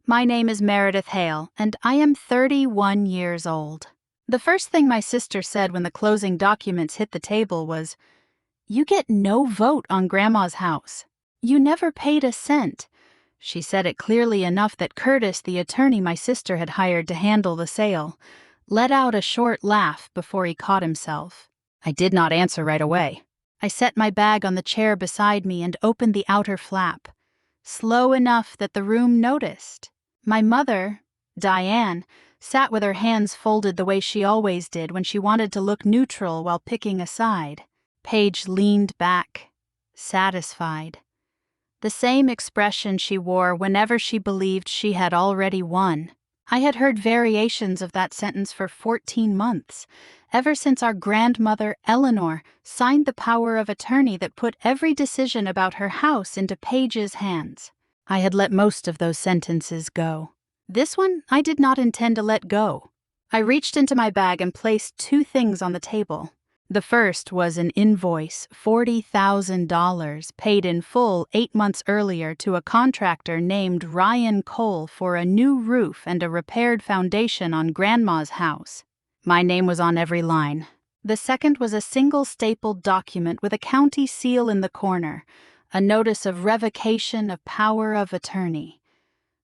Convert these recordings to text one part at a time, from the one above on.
My name is Meredith Hale, and I am 31 years old. The first thing my sister said when the closing documents hit the table was, "You get no vote on Grandma's house. You never paid a cent." She said it clearly enough that Curtis, the attorney my sister had hired to handle the sale, let out a short laugh before he caught himself. I did not answer right away. I set my bag on the chair beside me and opened the outer flap, slow enough that the room noticed. My mother, Diane, sat with her hands folded the way she always did when she wanted to look neutral while picking a side. Paige leaned back, satisfied. The same expression she wore whenever she believed she had already won. I had heard variations of that sentence for 14 months, ever since our grandmother, Eleanor, signed the power of attorney that put every decision about her house into Paige's hands. I had let most of those sentences go. This one I did not intend to let go. I reached into my bag and placed two things on the table. The first was an invoice, $40,000, paid in full 8 months earlier to a contractor named Ryan Cole for a new roof and a repaired foundation on Grandma's house. My name was on every line. The second was a single stapled document with a county seal in the corner, a notice of revocation of power of attorney.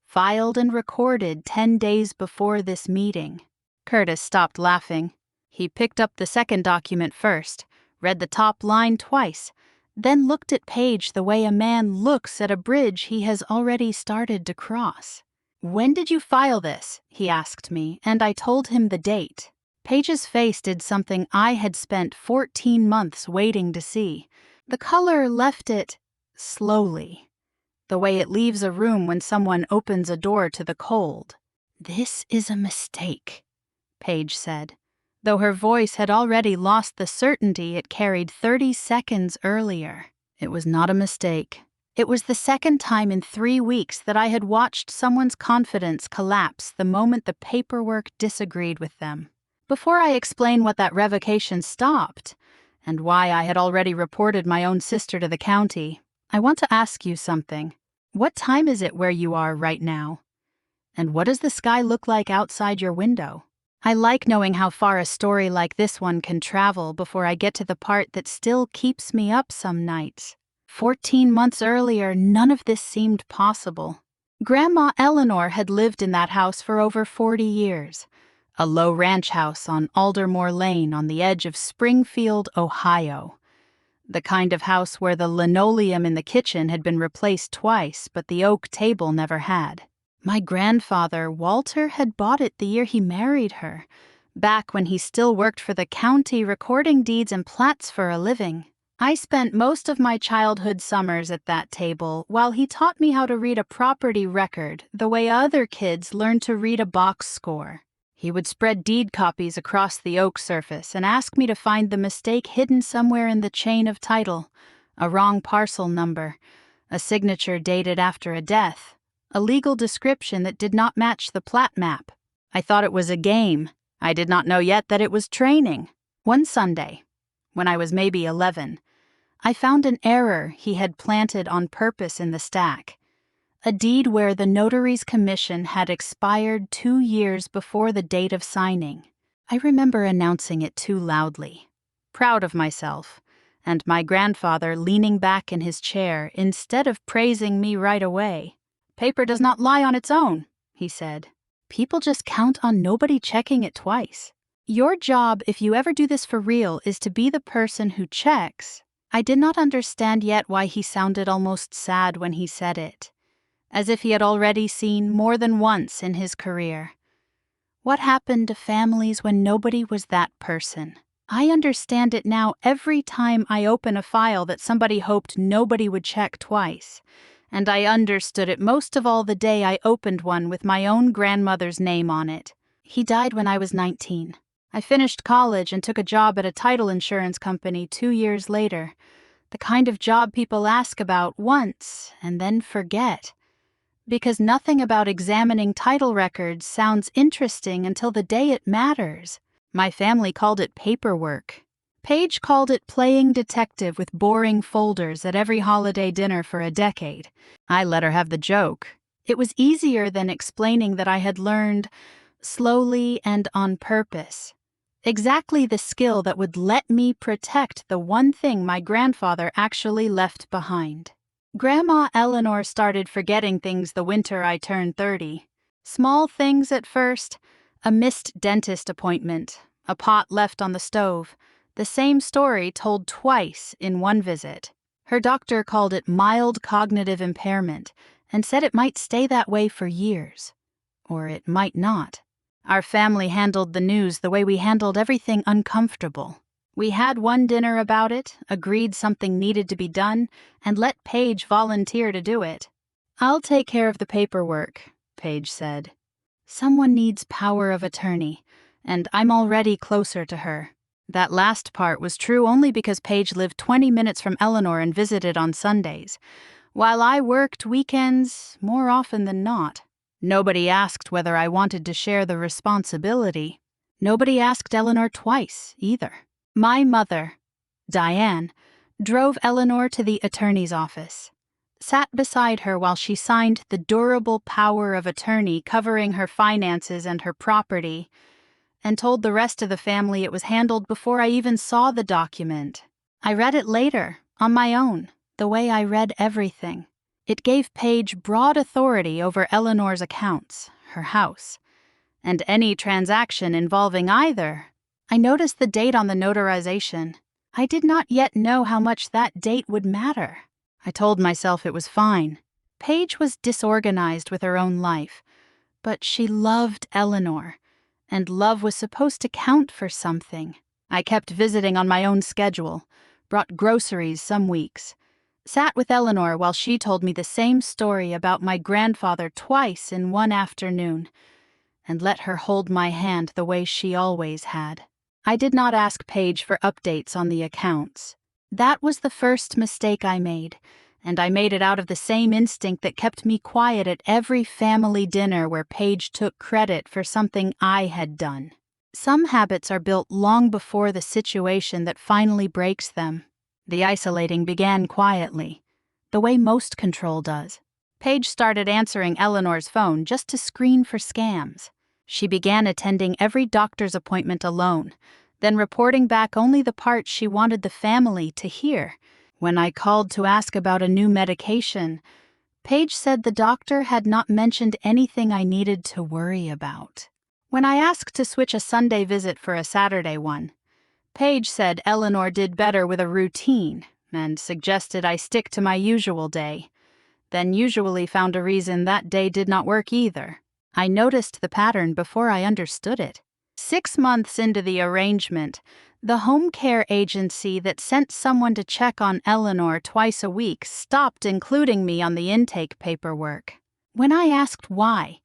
Filed and recorded 10 days before this meeting. Curtis stopped laughing. He picked up the second document first, read the top line twice, then looked at Paige the way a man looks at a bridge he has already started to cross. "When did you file this?" he asked me, and I told him the date. Paige's face did something I had spent 14 months waiting to see. The color left it slowly, the way it leaves a room when someone opens a door to the cold. "This is a mistake," Paige said, though her voice had already lost the certainty it carried 30 seconds earlier. It was not a mistake. It was the second time in 3 weeks that I had watched someone's confidence collapse the moment the paperwork disagreed with them. Before I explain what that revocation stopped, and why I had already reported my own sister to the county, I want to ask you something. What time is it where you are right now? And what does the sky look like outside your window? I like knowing how far a story like this one can travel before I get to the part that still keeps me up some nights. 14 months earlier, none of this seemed possible. Grandma Eleanor had lived in that house for over 40 years, a low ranch house on Aldermore Lane on the edge of Springfield, Ohio. The kind of house where the linoleum in the kitchen had been replaced twice, but the oak table never had. My grandfather, Walter, had bought it the year he married her, back when he still worked for the county recording deeds and plats for a living. I spent most of my childhood summers at that table while he taught me how to read a property record the way other kids learn to read a box score. He would spread deed copies across the oak surface and ask me to find the mistake hidden somewhere in the chain of title, a wrong parcel number, a signature dated after a death, a legal description that did not match the plat map. I thought it was a game. I did not know yet that it was training. One Sunday, when I was maybe 11, I found an error he had planted on purpose in the stack. A deed where the notary's commission had expired 2 years before the date of signing. I remember announcing it too loudly, proud of myself, and my grandfather leaning back in his chair instead of praising me right away. "Paper does not lie on its own," he said. "People just count on nobody checking it twice. Your job, if you ever do this for real, is to be the person who checks." I did not understand yet why he sounded almost sad when he said it, as if he had already seen more than once in his career. What happened to families when nobody was that person? I understand it now every time I open a file that somebody hoped nobody would check twice. And I understood it most of all the day I opened one with my own grandmother's name on it. He died when I was 19. I finished college and took a job at a title insurance company 2 years later, the kind of job people ask about once and then forget, because nothing about examining title records sounds interesting until the day it matters. My family called it paperwork. Paige called it playing detective with boring folders at every holiday dinner for a decade. I let her have the joke. It was easier than explaining that I had learned, slowly and on purpose, exactly the skill that would let me protect the one thing my grandfather actually left behind. Grandma Eleanor started forgetting things the winter I turned 30. Small things at first: a missed dentist appointment, a pot left on the stove, the same story told twice in one visit. Her doctor called it mild cognitive impairment and said it might stay that way for years. Or it might not. Our family handled the news the way we handled everything uncomfortable. We had one dinner about it, agreed something needed to be done, and let Paige volunteer to do it. "I'll take care of the paperwork," Paige said. "Someone needs power of attorney, and I'm already closer to her." That last part was true only because Paige lived 20 minutes from Eleanor and visited on Sundays, while I worked weekends more often than not. Nobody asked whether I wanted to share the responsibility. Nobody asked Eleanor twice, either. My mother, Diane, drove Eleanor to the attorney's office, sat beside her while she signed the durable power of attorney covering her finances and her property, and told the rest of the family it was handled before I even saw the document. I read it later, on my own, the way I read everything. It gave Paige broad authority over Eleanor's accounts, her house, and any transaction involving either. I noticed the date on the notarization. I did not yet know how much that date would matter. I told myself it was fine. Paige was disorganized with her own life, but she loved Eleanor, and love was supposed to count for something. I kept visiting on my own schedule, brought groceries some weeks, sat with Eleanor while she told me the same story about my grandfather twice in one afternoon, and let her hold my hand the way she always had. I did not ask Paige for updates on the accounts. That was the first mistake I made, and I made it out of the same instinct that kept me quiet at every family dinner where Paige took credit for something I had done. Some habits are built long before the situation that finally breaks them. The isolating began quietly, the way most control does. Paige started answering Eleanor's phone just to screen for scams. She began attending every doctor's appointment alone, then reporting back only the parts she wanted the family to hear. When I called to ask about a new medication, Paige said the doctor had not mentioned anything I needed to worry about. When I asked to switch a Sunday visit for a Saturday one, Paige said Eleanor did better with a routine and suggested I stick to my usual day, then usually found a reason that day did not work either. I noticed the pattern before I understood it. 6 months into the arrangement, the home care agency that sent someone to check on Eleanor twice a week stopped including me on the intake paperwork. When I asked why,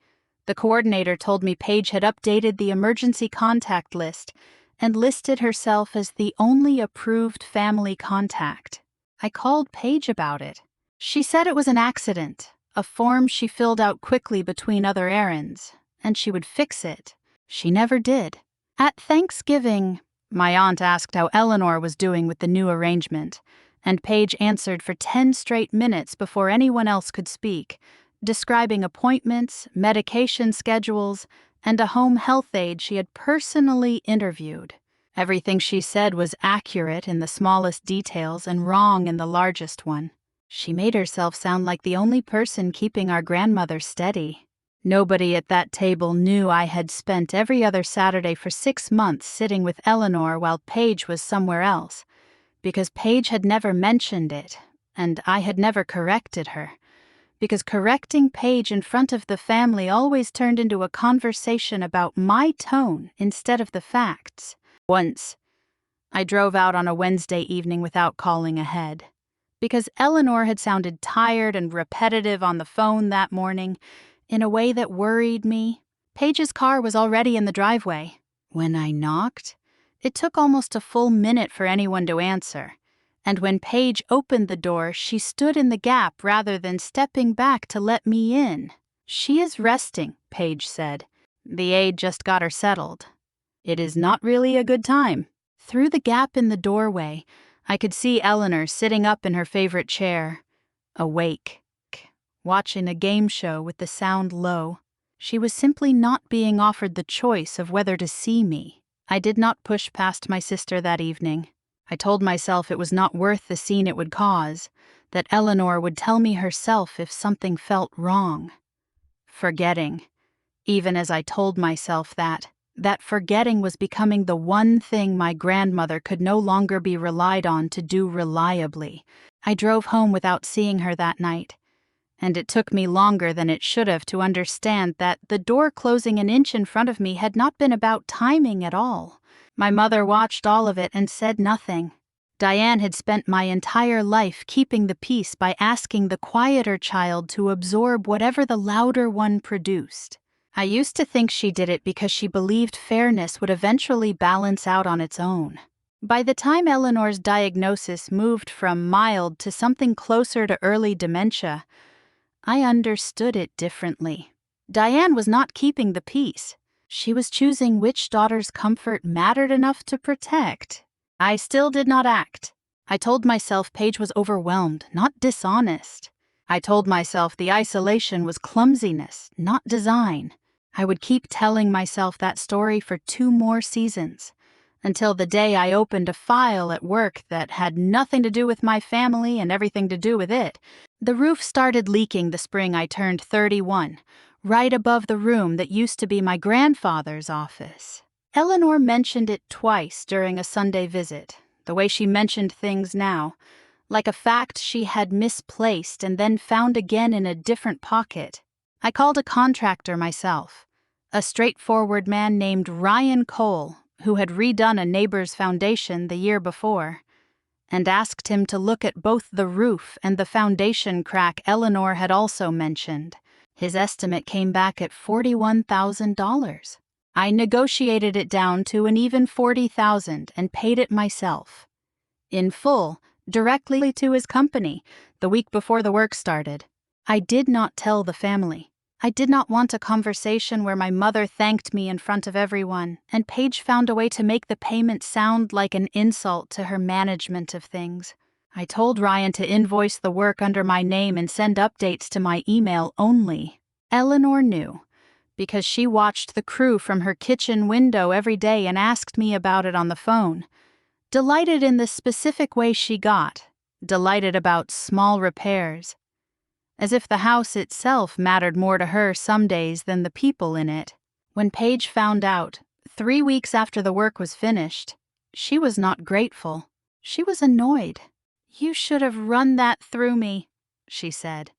the coordinator told me Paige had updated the emergency contact list and listed herself as the only approved family contact. I called Paige about it. She said it was an accident, a form she filled out quickly between other errands, and she would fix it. She never did. At Thanksgiving, my aunt asked how Eleanor was doing with the new arrangement, and Paige answered for 10 straight minutes before anyone else could speak, describing appointments, medication schedules, and a home health aide she had personally interviewed. Everything she said was accurate in the smallest details and wrong in the largest one. She made herself sound like the only person keeping our grandmother steady. Nobody at that table knew I had spent every other Saturday for 6 months sitting with Eleanor while Paige was somewhere else, because Paige had never mentioned it, and I had never corrected her, because correcting Paige in front of the family always turned into a conversation about my tone instead of the facts. Once, I drove out on a Wednesday evening without calling ahead. Because Eleanor had sounded tired and repetitive on the phone that morning, in a way that worried me, Paige's car was already in the driveway. When I knocked, it took almost a full minute for anyone to answer, and when Paige opened the door, she stood in the gap rather than stepping back to let me in. "She is resting," Paige said. "The aide just got her settled. It is not really a good time." Through the gap in the doorway, I could see Eleanor sitting up in her favorite chair, awake, watching a game show with the sound low. She was simply not being offered the choice of whether to see me. I did not push past my sister that evening. I told myself it was not worth the scene it would cause, that Eleanor would tell me herself if something felt wrong. Forgetting. Even as I told myself that forgetting was becoming the one thing my grandmother could no longer be relied on to do reliably. I drove home without seeing her that night, and it took me longer than it should have to understand that the door closing an inch in front of me had not been about timing at all. My mother watched all of it and said nothing. Diane had spent my entire life keeping the peace by asking the quieter child to absorb whatever the louder one produced. I used to think she did it because she believed fairness would eventually balance out on its own. By the time Eleanor's diagnosis moved from mild to something closer to early dementia, I understood it differently. Diane was not keeping the peace. She was choosing which daughter's comfort mattered enough to protect. I still did not act. I told myself Paige was overwhelmed, not dishonest. I told myself the isolation was clumsiness, not design. I would keep telling myself that story for 2 more seasons, until the day I opened a file at work that had nothing to do with my family and everything to do with it. The roof started leaking the spring I turned 31, right above the room that used to be my grandfather's office. Eleanor mentioned it twice during a Sunday visit, the way she mentioned things now, like a fact she had misplaced and then found again in a different pocket. I called a contractor myself, a straightforward man named Ryan Cole, who had redone a neighbor's foundation the year before, and asked him to look at both the roof and the foundation crack Eleanor had also mentioned. His estimate came back at $41,000. I negotiated it down to an even $40,000 and paid it myself, in full, directly to his company, the week before the work started. I did not tell the family. I did not want a conversation where my mother thanked me in front of everyone, and Paige found a way to make the payment sound like an insult to her management of things. I told Ryan to invoice the work under my name and send updates to my email only. Eleanor knew, because she watched the crew from her kitchen window every day and asked me about it on the phone. Delighted in the specific way she got, delighted about small repairs. As if the house itself mattered more to her some days than the people in it. When Paige found out, 3 weeks after the work was finished, she was not grateful. She was annoyed. "You should have run that through me," she said.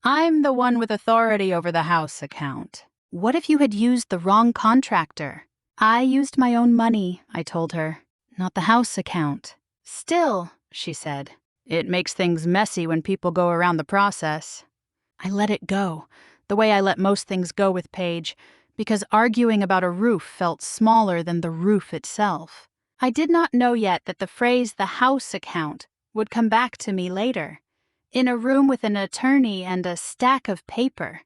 "I'm the one with authority over the house account. What if you had used the wrong contractor?" "I used my own money," I told her, "not the house account." "Still," she said, "it makes things messy when people go around the process." I let it go, the way I let most things go with Paige, because arguing about a roof felt smaller than the roof itself. I did not know yet that the phrase "the house account" would come back to me later, in a room with an attorney and a stack of paper,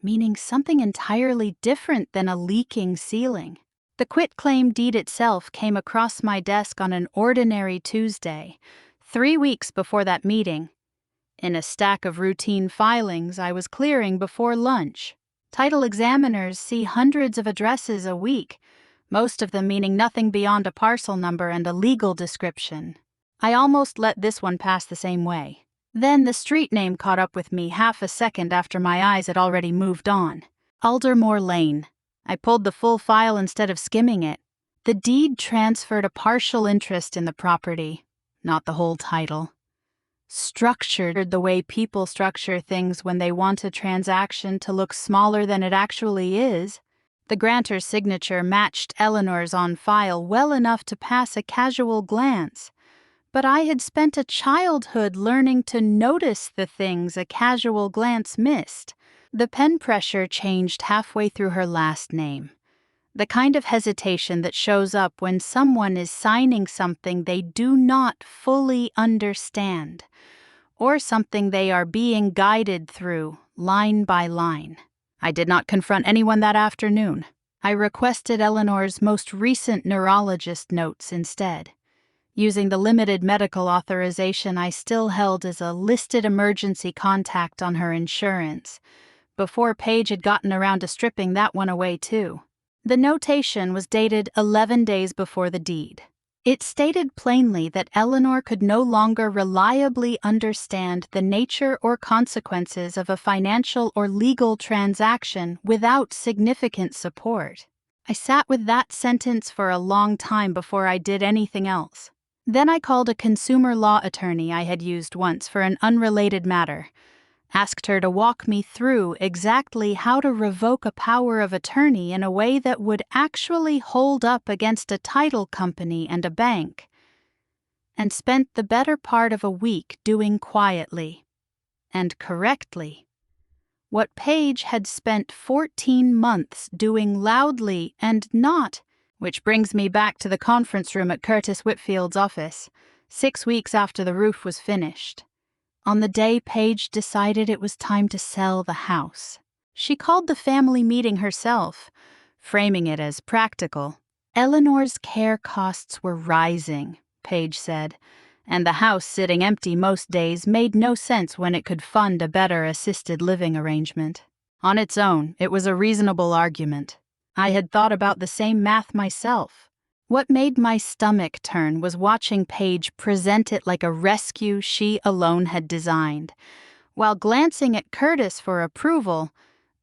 meaning something entirely different than a leaking ceiling. The quitclaim deed itself came across my desk on an ordinary Tuesday, 3 weeks before that meeting. In a stack of routine filings I was clearing before lunch. Title examiners see hundreds of addresses a week, most of them meaning nothing beyond a parcel number and a legal description. I almost let this one pass the same way. Then the street name caught up with me half a second after my eyes had already moved on. Aldermore Lane. I pulled the full file instead of skimming it. The deed transferred a partial interest in the property, not the whole title. Structured the way people structure things when they want a transaction to look smaller than it actually is. The grantor's signature matched Eleanor's on file well enough to pass a casual glance. But I had spent a childhood learning to notice the things a casual glance missed. The pen pressure changed halfway through her last name. The kind of hesitation that shows up when someone is signing something they do not fully understand, or something they are being guided through, line by line. I did not confront anyone that afternoon. I requested Eleanor's most recent neurologist notes instead. using the limited medical authorization I still held as a listed emergency contact on her insurance, before Paige had gotten around to stripping that one away too. The notation was dated 11 days before the deed. It stated plainly that Eleanor could no longer reliably understand the nature or consequences of a financial or legal transaction without significant support. I sat with that sentence for a long time before I did anything else. Then I called a consumer law attorney I had used once for an unrelated matter, asked her to walk me through exactly how to revoke a power of attorney in a way that would actually hold up against a title company and a bank, and spent the better part of a week doing quietly and correctly what Paige had spent 14 months doing loudly and not, which brings me back to the conference room at Curtis Whitfield's office, 6 weeks after the roof was finished. On the day Paige decided it was time to sell the house, she called the family meeting herself, framing it as practical. Eleanor's care costs were rising, Paige said, and the house sitting empty most days made no sense when it could fund a better assisted living arrangement. On its own, it was a reasonable argument. I had thought about the same math myself. What made my stomach turn was watching Paige present it like a rescue she alone had designed, while glancing at Curtis for approval,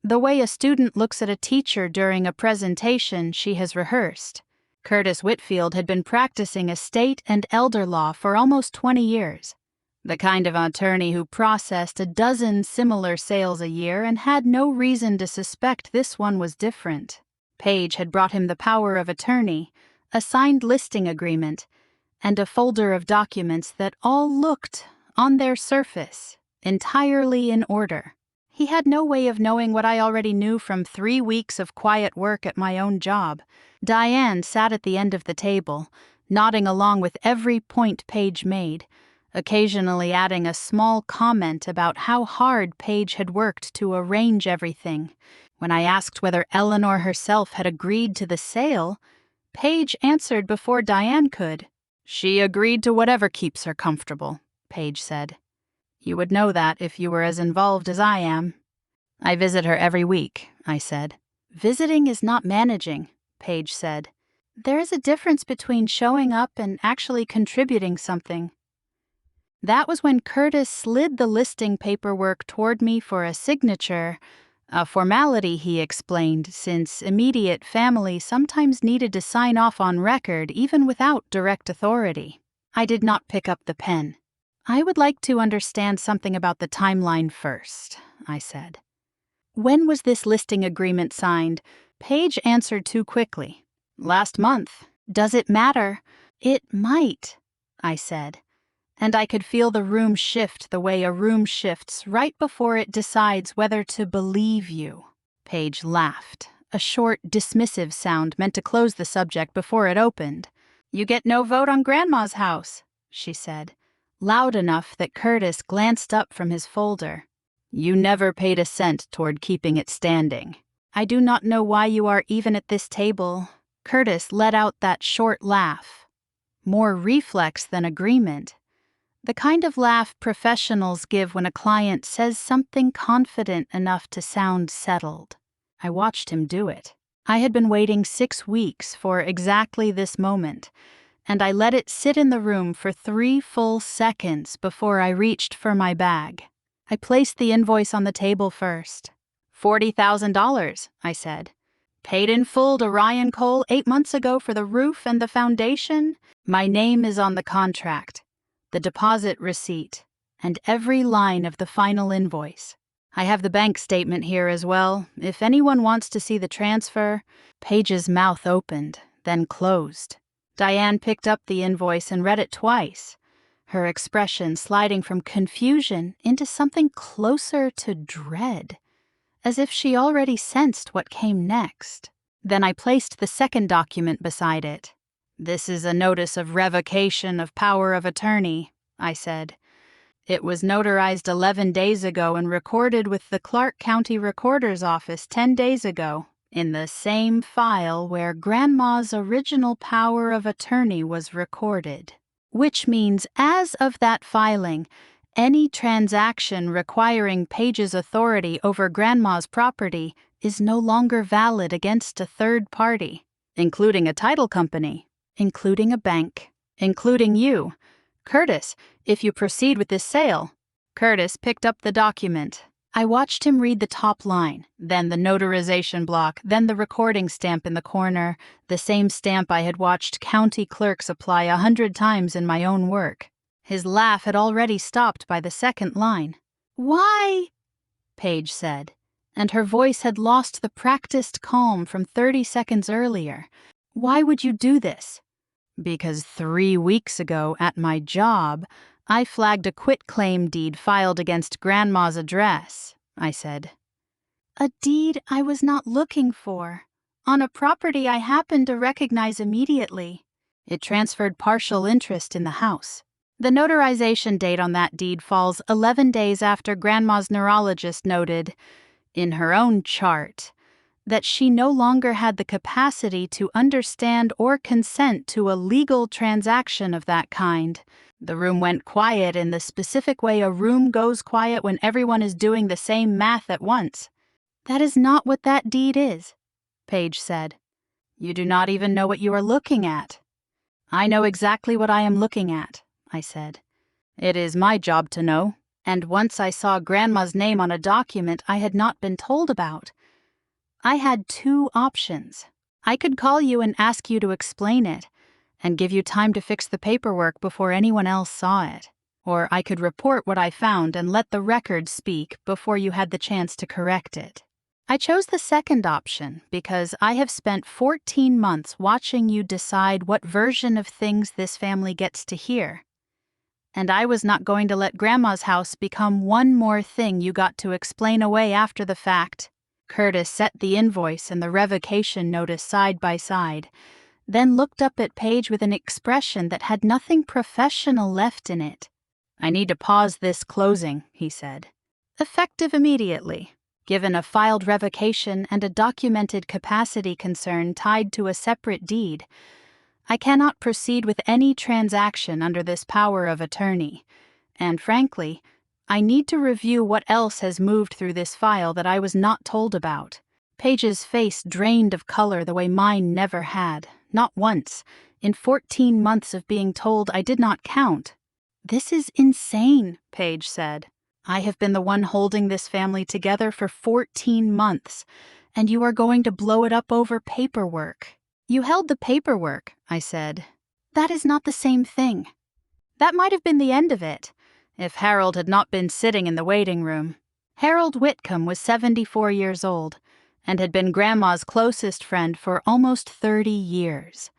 the way a student looks at a teacher during a presentation she has rehearsed. Curtis Whitfield had been practicing estate and elder law for almost 20 years, the kind of attorney who processed a dozen similar sales a year and had no reason to suspect this one was different. Paige had brought him the power of attorney, a signed listing agreement, and a folder of documents that all looked, on their surface, entirely in order. He had no way of knowing what I already knew from 3 weeks of quiet work at my own job. Diane sat at the end of the table, nodding along with every point Paige made, occasionally adding a small comment about how hard Paige had worked to arrange everything. When I asked whether Eleanor herself had agreed to the sale, Paige answered before Diane could. "She agreed to whatever keeps her comfortable," Paige said. "You would know that if you were as involved as I am." "I visit her every week," I said. "Visiting is not managing," Paige said. "There is a difference between showing up and actually contributing something." That was when Curtis slid the listing paperwork toward me for a signature, a formality, he explained, since immediate family sometimes needed to sign off on record even without direct authority. I did not pick up the pen. "I would like to understand something about the timeline first," I said. "When was this listing agreement signed?" Paige answered too quickly. "Last month." "Does it matter?" "It might," I said. And I could feel the room shift the way a room shifts right before it decides whether to believe you. Paige laughed, a short, dismissive sound meant to close the subject before it opened. "You get no vote on Grandma's house," she said, loud enough that Curtis glanced up from his folder. "You never paid a cent toward keeping it standing." "I do not know why you are even at this table." Curtis let out that short laugh. More reflex than agreement. The kind of laugh professionals give when a client says something confident enough to sound settled. I watched him do it. I had been waiting 6 weeks for exactly this moment, and I let it sit in the room for 3 full seconds before I reached for my bag. I placed the invoice on the table first. $40,000, I said. "Paid in full to Ryan Cole 8 months ago for the roof and the foundation. My name is on the contract, the deposit receipt, and every line of the final invoice. I have the bank statement here as well, if anyone wants to see the transfer." Paige's mouth opened, then closed. Diane picked up the invoice and read it twice, her expression sliding from confusion into something closer to dread, as if she already sensed what came next. Then I placed the second document beside it. "This is a notice of revocation of power of attorney," I said. "It was notarized 11 days ago and recorded with the Clark County Recorder's Office 10 days ago, in the same file where Grandma's original power of attorney was recorded." which means as of that filing, any transaction requiring Paige's authority over Grandma's property is no longer valid against a third party, including a title company, including a bank, including you. Curtis, if you proceed with this sale. Curtis picked up the document. I watched him read the top line, then the notarization block, then the recording stamp in the corner, the same stamp I had watched county clerks apply 100 times in my own work. His laugh had already stopped by the second line. "Why?" Paige said, and her voice had lost the practiced calm from 30 seconds earlier. "Why would you do this?" "Because 3 weeks ago at my job, I flagged a quitclaim deed filed against Grandma's address," I said. "A deed I was not looking for, on a property I happened to recognize immediately." It transferred partial interest in the house. The notarization date on that deed falls 11 days after Grandma's neurologist noted, in her own chart, that she no longer had the capacity to understand or consent to a legal transaction of that kind. The room went quiet in the specific way a room goes quiet when everyone is doing the same math at once. "That is not what that deed is," Paige said. "You do not even know what you are looking at." "I know exactly what I am looking at," I said. "It is my job to know, and once I saw Grandma's name on a document I had not been told about. I had 2 options. I could call you and ask you to explain it, and give you time to fix the paperwork before anyone else saw it. Or I could report what I found and let the record speak before you had the chance to correct it. I chose the second option because I have spent 14 months watching you decide what version of things this family gets to hear. And I was not going to let Grandma's house become one more thing you got to explain away after the fact." Curtis set the invoice and the revocation notice side by side, then looked up at Paige with an expression that had nothing professional left in it. "I need to pause this closing," he said. "Effective immediately, given a filed revocation and a documented capacity concern tied to a separate deed. I cannot proceed with any transaction under this power of attorney, and frankly, I need to review what else has moved through this file that I was not told about." Paige's face drained of color the way mine never had, not once, in 14 months of being told I did not count. "This is insane," Paige said. "I have been the one holding this family together for 14 months, and you are going to blow it up over paperwork." "You held the paperwork," I said. "That is not the same thing." That might have been the end of it, if Harold had not been sitting in the waiting room. Harold Whitcomb was 74 years old, and had been Grandma's closest friend for almost 30 years.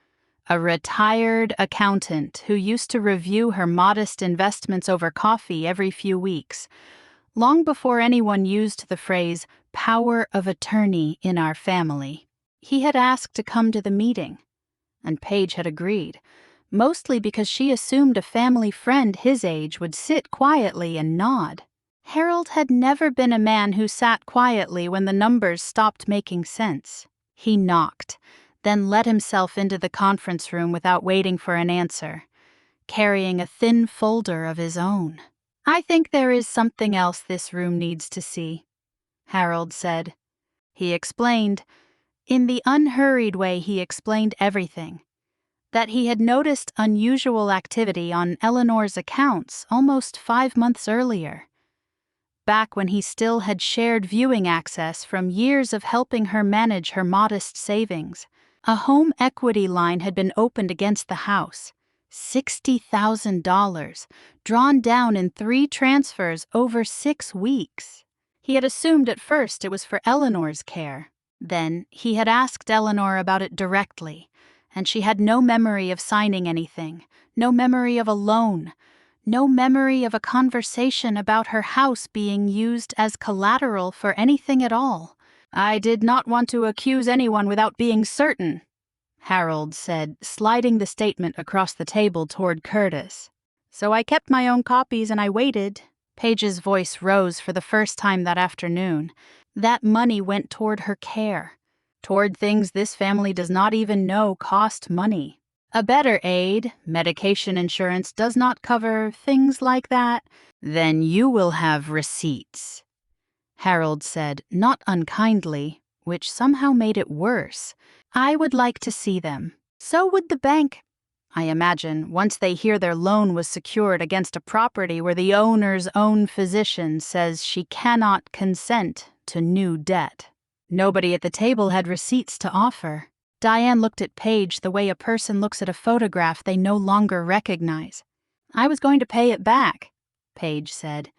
A retired accountant who used to review her modest investments over coffee every few weeks, long before anyone used the phrase power of attorney in our family. He had asked to come to the meeting, and Paige had agreed, mostly because she assumed a family friend his age would sit quietly and nod. Harold had never been a man who sat quietly when the numbers stopped making sense. He knocked, then let himself into the conference room without waiting for an answer, carrying a thin folder of his own. "I think there is something else this room needs to see," Harold said. He explained, in the unhurried way he explained everything, that he had noticed unusual activity on Eleanor's accounts almost 5 months earlier, back when he still had shared viewing access from years of helping her manage her modest savings. A home equity line had been opened against the house, $60,000, drawn down in 3 transfers over 6 weeks. He had assumed at first it was for Eleanor's care. Then he had asked Eleanor about it directly, and she had no memory of signing anything, no memory of a loan, no memory of a conversation about her house being used as collateral for anything at all. "I did not want to accuse anyone without being certain," Harold said, sliding the statement across the table toward Curtis. "So I kept my own copies and I waited." Paige's voice rose for the first time that afternoon. That money went toward her care, toward things this family does not even know cost money. A better aid, medication insurance, does not cover things like that. Then you will have receipts, Harold said, not unkindly, which somehow made it worse. I would like to see them. So would the bank, I imagine, once they hear their loan was secured against a property where the owner's own physician says she cannot consent to new debt. Nobody at the table had receipts to offer. Diane looked at Paige the way a person looks at a photograph they no longer recognize. I was going to pay it back, Paige said,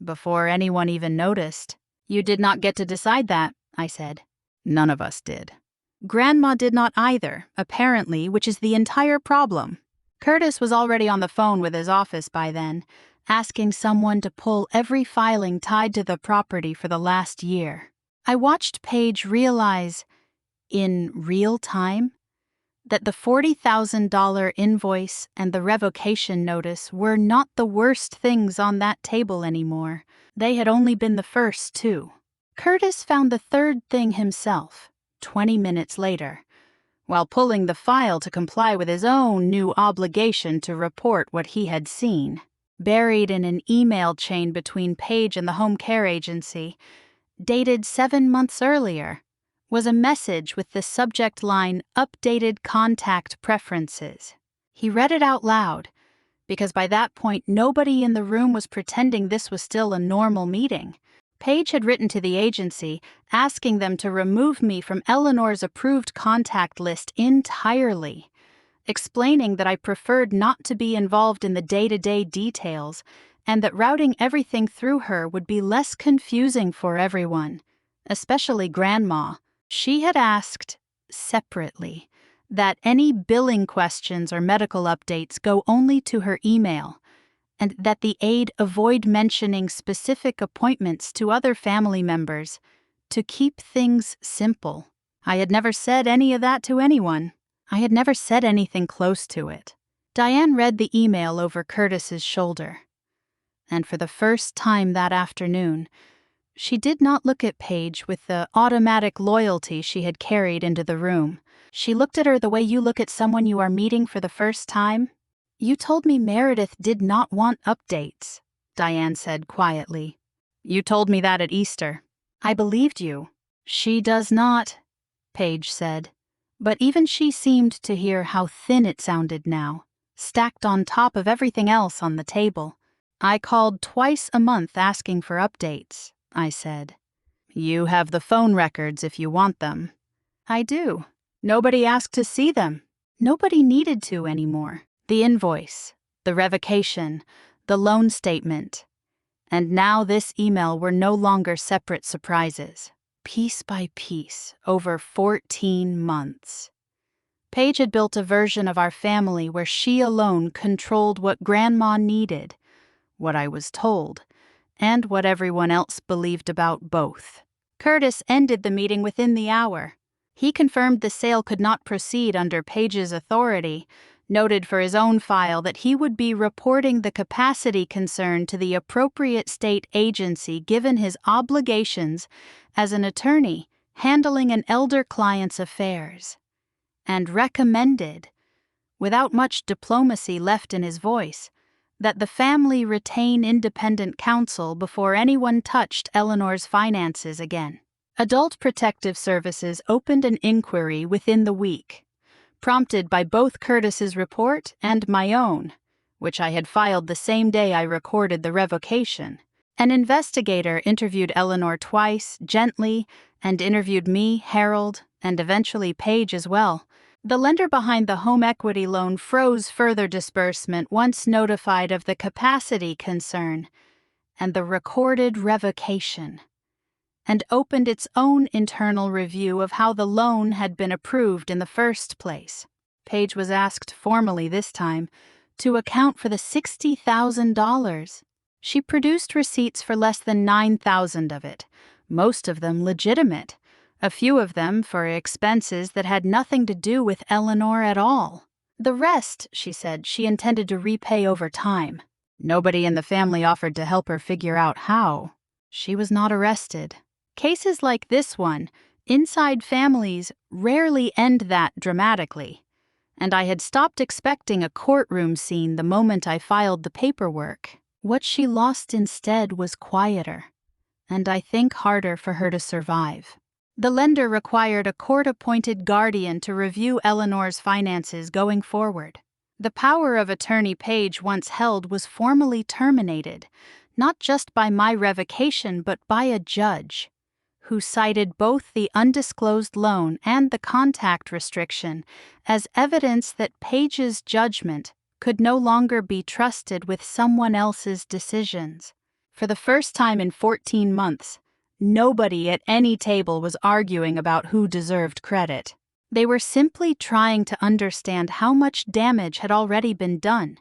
before anyone even noticed. You did not get to decide that, I said. None of us did. Grandma did not either, apparently, which is the entire problem. Curtis was already on the phone with his office by then, asking someone to pull every filing tied to the property for the last year. I watched Paige realize, in real time, that the $40,000 invoice and the revocation notice were not the worst things on that table anymore. They had only been the first two. Curtis found the third thing himself, 20 minutes later, while pulling the file to comply with his own new obligation to report what he had seen. Buried in an email chain between Paige and the home care agency, dated 7 months earlier, was a message with the subject line, "Updated Contact Preferences." He read it out loud, because by that point nobody in the room was pretending this was still a normal meeting. Paige had written to the agency, asking them to remove me from Eleanor's approved contact list entirely, explaining that I preferred not to be involved in the day-to-day details and that routing everything through her would be less confusing for everyone, especially Grandma. She had asked, separately, that any billing questions or medical updates go only to her email, and that the aide avoid mentioning specific appointments to other family members, to keep things simple. I had never said any of that to anyone. I had never said anything close to it. Diane read the email over Curtis's shoulder, and for the first time that afternoon, she did not look at Paige with the automatic loyalty she had carried into the room. She looked at her the way you look at someone you are meeting for the first time. You told me Meredith did not want updates, Diane said quietly. You told me that at Easter. I believed you. She does not, Paige said. But even she seemed to hear how thin it sounded now, stacked on top of everything else on the table. I called twice a month asking for updates, I said. You have the phone records if you want them. I do. Nobody asked to see them. Nobody needed to anymore. The invoice, the revocation, the loan statement. And now this email were no longer separate surprises. Piece by piece, over 14 months. Paige had built a version of our family where she alone controlled what Grandma needed, what I was told, and what everyone else believed about both. Curtis ended the meeting within the hour. He confirmed the sale could not proceed under Paige's authority, noted for his own file that he would be reporting the capacity concern to the appropriate state agency given his obligations as an attorney handling an elder client's affairs, and recommended, without much diplomacy left in his voice, that the family retain independent counsel before anyone touched Eleanor's finances again. Adult Protective Services opened an inquiry within the week, prompted by both Curtis's report and my own, which I had filed the same day I recorded the revocation. An investigator interviewed Eleanor twice, gently, and interviewed me, Harold, and eventually Paige as well. The lender behind the home equity loan froze further disbursement once notified of the capacity concern and the recorded revocation, and opened its own internal review of how the loan had been approved in the first place. Paige was asked formally this time to account for the $60,000. She produced receipts for less than $9,000 of it, most of them legitimate, a few of them for expenses that had nothing to do with Eleanor at all. The rest, she said, she intended to repay over time. Nobody in the family offered to help her figure out how. She was not arrested. Cases like this one, inside families, rarely end that dramatically. and I had stopped expecting a courtroom scene the moment I filed the paperwork. What she lost instead was quieter, and I think harder for her to survive. The lender required a court-appointed guardian to review Eleanor's finances going forward. The power of attorney Paige once held was formally terminated, not just by my revocation but by a judge, who cited both the undisclosed loan and the contact restriction as evidence that Paige's judgment could no longer be trusted with someone else's decisions. For the first time in 14 months, nobody at any table was arguing about who deserved credit. They were simply trying to understand how much damage had already been done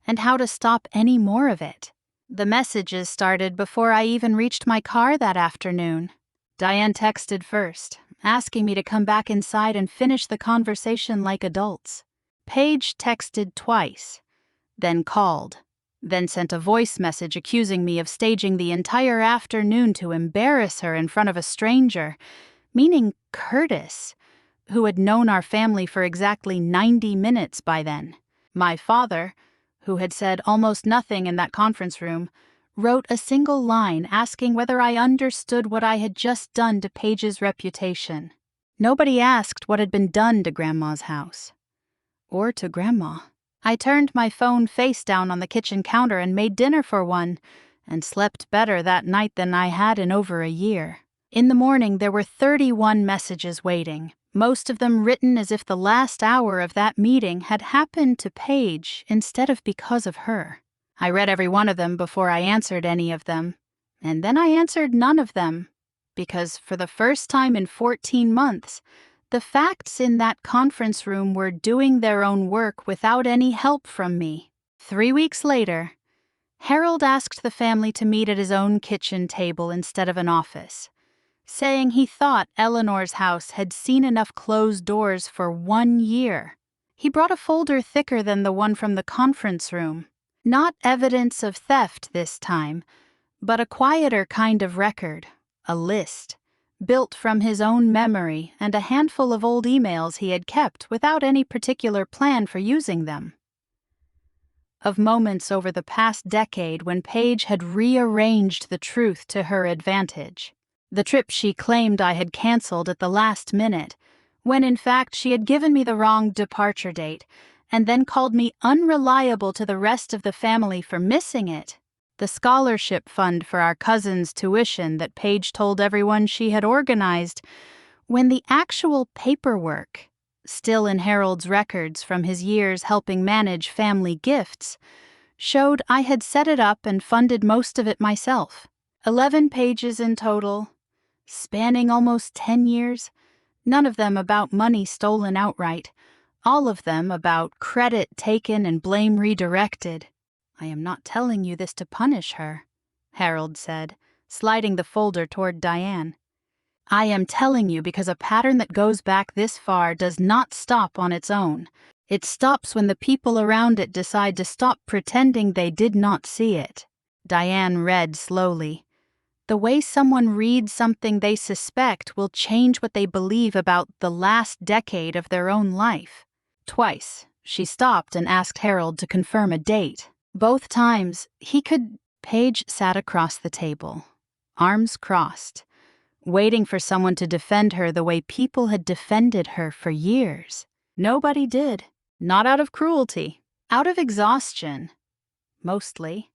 and how to stop any more of it. The messages started before I even reached my car that afternoon. Diane texted first, asking me to come back inside and finish the conversation like adults. Paige texted twice, then called, then sent a voice message accusing me of staging the entire afternoon to embarrass her in front of a stranger, meaning Curtis, who had known our family for exactly 90 minutes by then. My father, who had said almost nothing in that conference room, wrote a single line asking whether I understood what I had just done to Paige's reputation. Nobody asked what had been done to Grandma's house. Or to Grandma. I turned my phone face down on the kitchen counter and made dinner for one, and slept better that night than I had in over a year. In the morning, there were 31 messages waiting, most of them written as if the last hour of that meeting had happened to Paige instead of because of her. I read every one of them before I answered any of them, and then I answered none of them, because for the first time in 14 months, the facts in that conference room were doing their own work without any help from me. 3 weeks later, Harold asked the family to meet at his own kitchen table instead of an office, saying he thought Eleanor's house had seen enough closed doors for 1 year. He brought a folder thicker than the one from the conference room. Not evidence of theft this time, but a quieter kind of record, a list, built from his own memory and a handful of old emails he had kept without any particular plan for using them. Of moments over the past decade when Paige had rearranged the truth to her advantage. The trip she claimed I had canceled at the last minute, when in fact she had given me the wrong departure date, and then called me unreliable to the rest of the family for missing it. The scholarship fund for our cousin's tuition that Paige told everyone she had organized, when the actual paperwork, still in Harold's records from his years helping manage family gifts, showed I had set it up and funded most of it myself. 11 pages in total, spanning almost 10 years, none of them about money stolen outright, all of them about credit taken and blame redirected. I am not telling you this to punish her, Harold said, sliding the folder toward Diane. I am telling you because a pattern that goes back this far does not stop on its own. It stops when the people around it decide to stop pretending they did not see it. Diane read slowly. The way someone reads something they suspect will change what they believe about the last decade of their own life. Twice, she stopped and asked Harold to confirm a date. Both times, he could... Paige sat across the table, arms crossed, waiting for someone to defend her the way people had defended her for years. Nobody did. Not out of cruelty. Out of exhaustion. Mostly.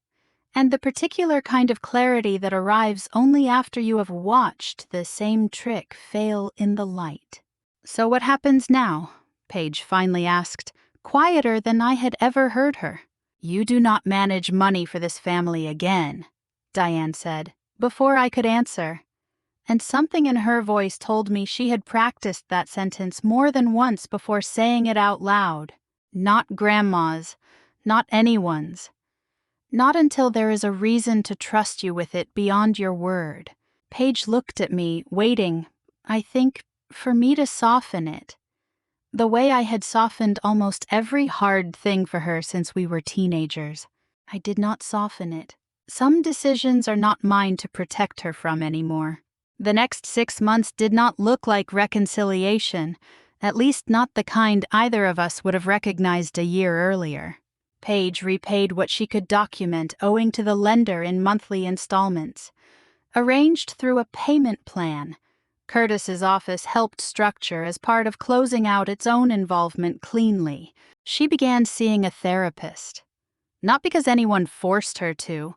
And the particular kind of clarity that arrives only after you have watched the same trick fail in the light. So what happens now? Paige finally asked, quieter than I had ever heard her. You do not manage money for this family again, Diane said, before I could answer. And something in her voice told me she had practiced that sentence more than once before saying it out loud. Not Grandma's, not anyone's. Not until there is a reason to trust you with it beyond your word. Paige looked at me, waiting, I think, for me to soften it. The way I had softened almost every hard thing for her since we were teenagers. I did not soften it. Some decisions are not mine to protect her from anymore. The next 6 months did not look like reconciliation, At least not the kind either of us would have recognized a year earlier. Paige repaid what she could document owing to the lender in monthly installments. Arranged through a payment plan, Curtis's office helped structure as part of closing out its own involvement cleanly. She began seeing a therapist. Not because anyone forced her to,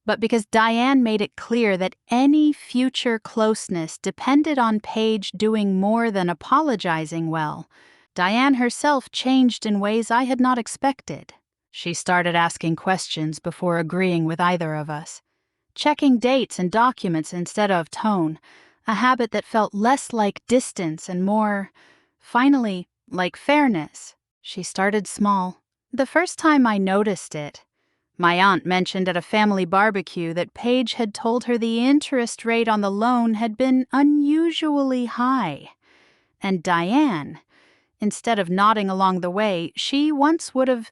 but because Diane made it clear that any future closeness depended on Paige doing more than apologizing well. Diane herself changed in ways I had not expected. She started asking questions before agreeing with either of us, checking dates and documents instead of tone, a habit that felt less like distance and more, finally, like fairness. She started small. The first time I noticed it, my aunt mentioned at a family barbecue that Paige had told her the interest rate on the loan had been unusually high. And Diane, instead of nodding along the way, she once would have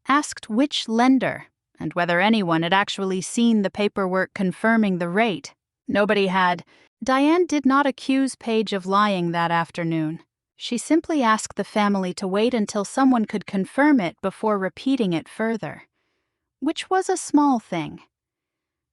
asked which lender and whether anyone had actually seen the paperwork confirming the rate. Nobody had. Diane did not accuse Paige of lying that afternoon. She simply asked the family to wait until someone could confirm it before repeating it further, which was a small thing.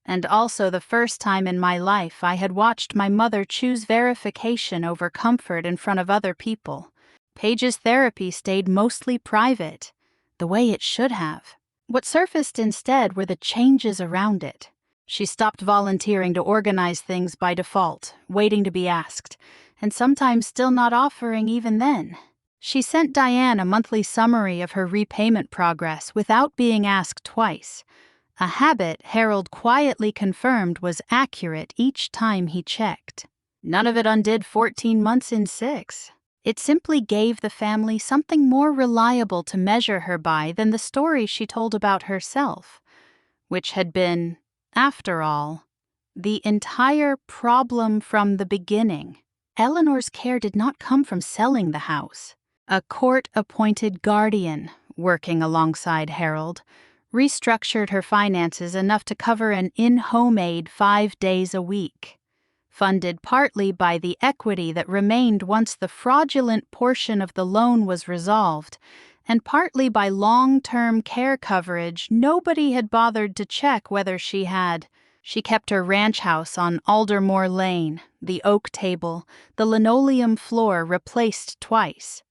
And also the first time in my life I had watched my mother choose verification over comfort in front of other people. Paige's therapy stayed mostly private, the way it should have. What surfaced instead were the changes around it. She stopped volunteering to organize things by default, waiting to be asked, and sometimes still not offering even then. She sent Diane a monthly summary of her repayment progress without being asked twice, a habit Harold quietly confirmed was accurate each time he checked. None of it undid 14 months in 6. It simply gave the family something more reliable to measure her by than the story she told about herself, which had been, after all, the entire problem from the beginning. Eleanor's care did not come from selling the house. A court-appointed guardian, working alongside Harold, restructured her finances enough to cover an in-home aid 5 days a week, funded partly by the equity that remained once the fraudulent portion of the loan was resolved, and partly by long-term care coverage nobody had bothered to check whether she had. She kept her ranch house on Aldermore Lane, the oak table, the linoleum floor replaced twice.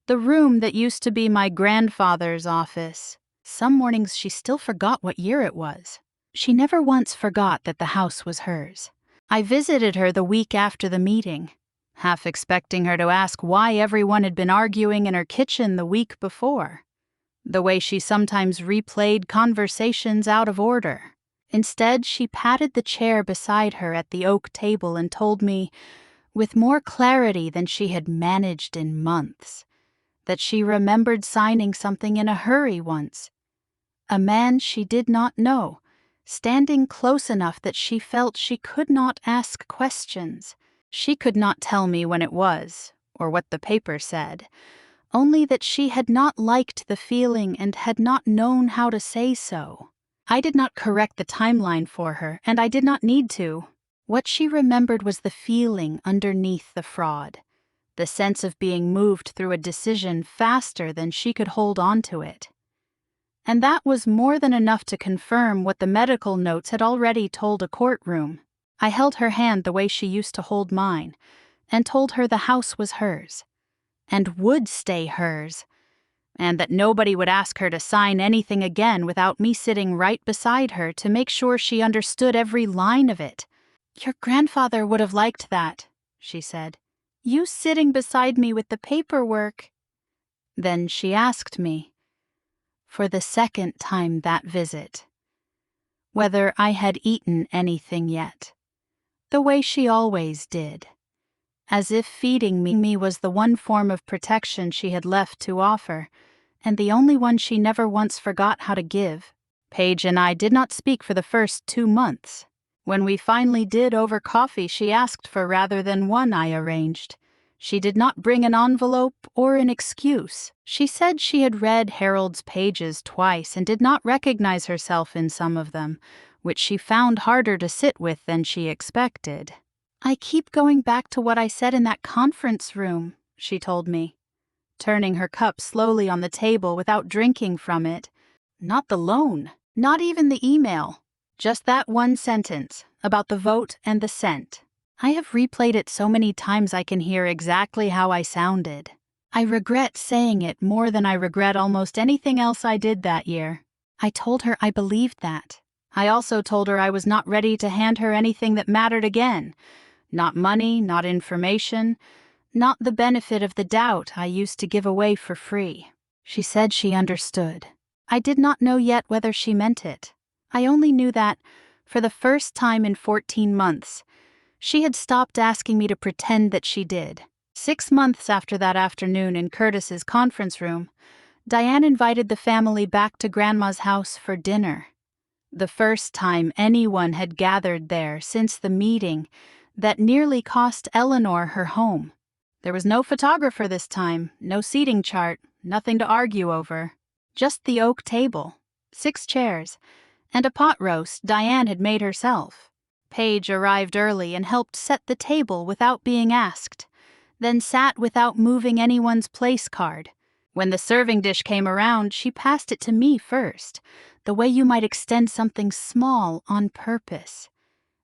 The room that used to be my grandfather's office. Some mornings she still forgot what year it was. She never once forgot that the house was hers. I visited her the week after the meeting, half expecting her to ask why everyone had been arguing in her kitchen the week before, the way she sometimes replayed conversations out of order. Instead, she patted the chair beside her at the oak table and told me, with more clarity than she had managed in months, that she remembered signing something in a hurry once. A man she did not know, standing close enough that she felt she could not ask questions. She could not tell me when it was, or what the paper said, only that she had not liked the feeling and had not known how to say so. I did not correct the timeline for her, and I did not need to. What she remembered was the feeling underneath the fraud, the sense of being moved through a decision faster than she could hold on to it. And that was more than enough to confirm what the medical notes had already told a courtroom. I held her hand the way she used to hold mine, and told her the house was hers, and would stay hers, and that nobody would ask her to sign anything again without me sitting right beside her to make sure she understood every line of it. "Your grandfather would have liked that," she said. "You sitting beside me with the paperwork." Then she asked me, for the second time that visit, whether I had eaten anything yet, the way she always did, as if feeding me was the one form of protection she had left to offer, and the only one she never once forgot how to give. Paige and I did not speak for the first 2 months. When we finally did over coffee, she asked for rather than one I arranged. She did not bring an envelope or an excuse. She said she had read Harold's pages twice and did not recognize herself in some of them, which she found harder to sit with than she expected. "I keep going back to what I said in that conference room," she told me. turning her cup slowly on the table without drinking from it. Not the loan, not even the email, just that one sentence about the vote and the cent. I have replayed it so many times I can hear exactly how I sounded. I regret saying it more than I regret almost anything else I did that year. I told her I believed that. I also told her I was not ready to hand her anything that mattered again. Not money, not information, not the benefit of the doubt I used to give away for free. She said she understood. I did not know yet whether she meant it. I only knew that, for the first time in 14 months, she had stopped asking me to pretend that she did. 6 months after that afternoon in Curtis's conference room, Diane invited the family back to Grandma's house for dinner. The first time anyone had gathered there since the meeting that nearly cost Eleanor her home. There was no photographer this time, no seating chart, nothing to argue over. Just the oak table, 6 chairs, and a pot roast Diane had made herself. Paige arrived early and helped set the table without being asked, then sat without moving anyone's place card. When the serving dish came around, she passed it to me first, the way you might extend something small on purpose.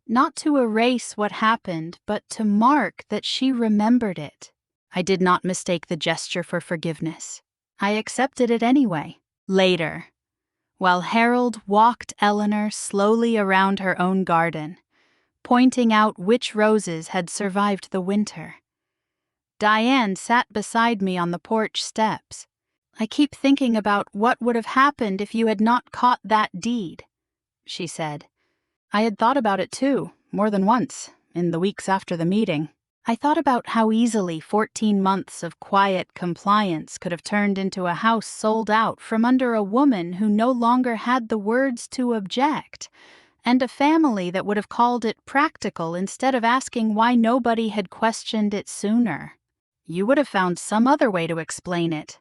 Not to erase what happened, but to mark that she remembered it. I did not mistake the gesture for forgiveness. I accepted it anyway. Later, while Harold walked Eleanor slowly around her own garden, pointing out which roses had survived the winter, Diane sat beside me on the porch steps. "I keep thinking about what would have happened if you had not caught that deed," she said. I had thought about it too, more than once, in the weeks after the meeting. I thought about how easily 14 months of quiet compliance could have turned into a house sold out from under a woman who no longer had the words to object, and a family that would have called it practical instead of asking why nobody had questioned it sooner. "You would have found some other way to explain it,"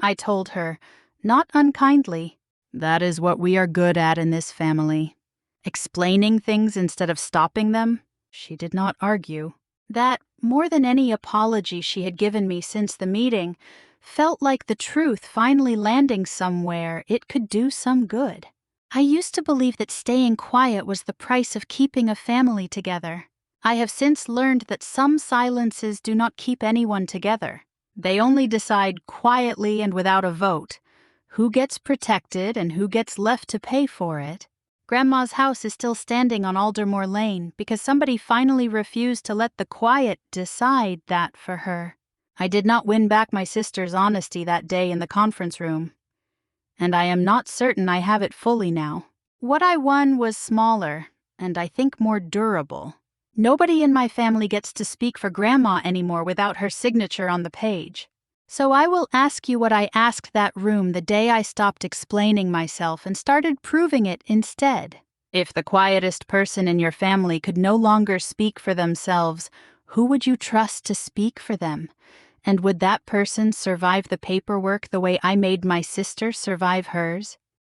I told her, not unkindly. "That is what we are good at in this family. Explaining things instead of stopping them." She did not argue. That, more than any apology she had given me since the meeting, felt like the truth finally landing somewhere it could do some good. I used to believe that staying quiet was the price of keeping a family together. I have since learned that some silences do not keep anyone together. They only decide quietly and without a vote who gets protected and who gets left to pay for it. Grandma's house is still standing on Aldermore Lane because somebody finally refused to let the quiet decide that for her. I did not win back my sister's honesty that day in the conference room, and I am not certain I have it fully now. What I won was smaller, and I think more durable. Nobody in my family gets to speak for Grandma anymore without her signature on the page. So I will ask you what I asked that room the day I stopped explaining myself and started proving it instead. If the quietest person in your family could no longer speak for themselves, who would you trust to speak for them? And would that person survive the paperwork the way I made my sister survive hers?